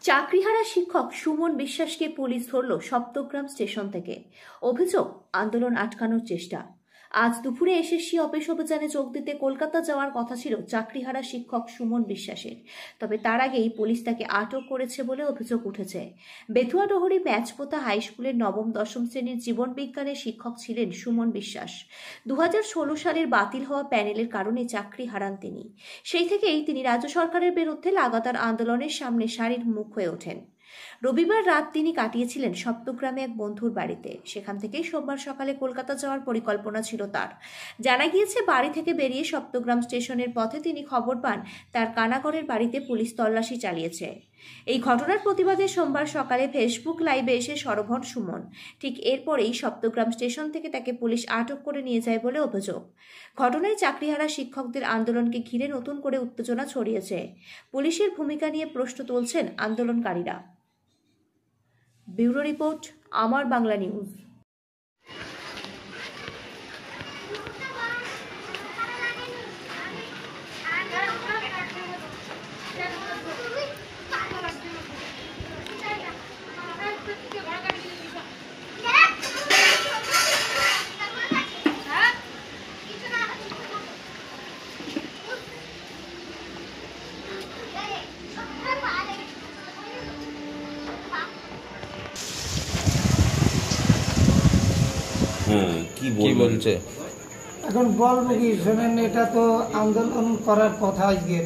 চাকরিহারা শিক্ষক সুমন বিশ্বাসকে পুলিশ ধরল সপ্তগ্রাম স্টেশন থেকে। অভিযোগ, আন্দোলন আটকানোর চেষ্টা। আজ দুপুরে এসএসসি অফিস অভিযানে যোগ দিতে কলকাতা যাওয়ার কথা ছিল চাকরিহারা শিক্ষক সুমন বিশ্বাসের। তবে তার আগেই পুলিশ তাকে আটক করেছে বলে অভিযোগ উঠেছে। বেথুয়াডহরি ম্যাচপোতা হাই স্কুলের নবম দশম শ্রেণীর জীবন বিজ্ঞানের শিক্ষক ছিলেন সুমন বিশ্বাস। 2016 সালের বাতিল হওয়া প্যানেলের কারণে চাকরি হারান তিনি। সেই থেকেই তিনি রাজ্য সরকারের বিরুদ্ধে লাগাতার আন্দোলনের সামনে সারির মুখ হয়ে ওঠেন। রবিবার রাত তিনি কাটিয়েছিলেন সপ্তগ্রামে এক বন্ধুর বাড়িতে। সেখান থেকেই সোমবার সকালে কলকাতা যাওয়ার পরিকল্পনা ছিল তার। জানা গিয়েছে, বাড়ি থেকে বেরিয়ে সপ্তগ্রাম স্টেশনের পথে তিনি খবর পান তার কানাগড়ের বাড়িতে পুলিশ তল্লাশি চালিয়েছে। এই ঘটনার প্রতিবাদে সোমবার সকালে ফেসবুক লাইভে এসে সরব হন সুমন। ঠিক এরপরেই সপ্তগ্রাম স্টেশন থেকে তাকে পুলিশ আটক করে নিয়ে যায় বলে অভিযোগ। ঘটনায় চাকরিহারা শিক্ষকদের আন্দোলনকে ঘিরে নতুন করে উত্তেজনা ছড়িয়েছে। পুলিশের ভূমিকা নিয়ে প্রশ্ন তুলছেন আন্দোলনকারীরা। ব্যুরো রিপোর্ট, আমার বাংলা নিউজ। কি বলছে এখন বলবো কি শোনেন, এটা তো আন্দোলন করার কথা আজকের,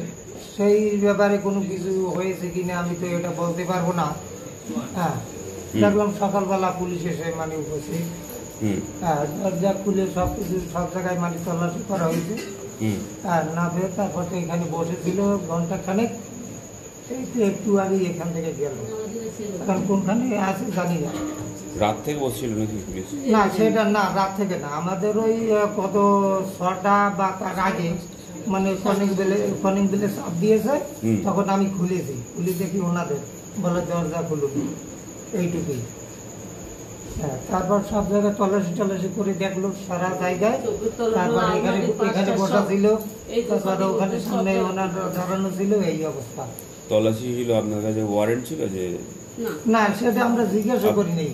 সেই ব্যাপারে কোনো কিছু হয়েছে কিনা আমি তো এটা বলতে পারবো না। হ্যাঁ, দেখলাম সকালবেলা পুলিশ এসে উপস্থিত, হ্যাঁ, দরজা খুলে সব কিছু সব জায়গায় তল্লাশি করা হয়েছে। আর না পেয়ে তারপর তো এখানে বসেছিল ঘন্টা খানেক, এই তো একটু আগে এখান থেকে গেল। এখন কোনখানে আছে জানি না। রাত থেকে বসছিল নাকি পুলিশ? না, সেটা না, রাত থেকে না, আমাদের ওই কত 6টা বা তার আগে কলিং বেলে চাপ দিয়েছে, তখন আমি খুলেছি, খুলে দেখি ওনাদের বলে দরজা খুলুন, এইটুকুই। হ্যাঁ, তারপর সব জায়গায় তল্লাশি করে দেখলো সারা জায়গায়। তারপর এখানে বসা ছিল, তারপরে ওখানে সামনে ওনার দাঁড়ানো ছিল, এই অবস্থা। তল্লাশি ছিল, আপনার কাছে ওয়ারেন্ট ছিল? যে না, সেটা আমরা জিজ্ঞাসা করিনি।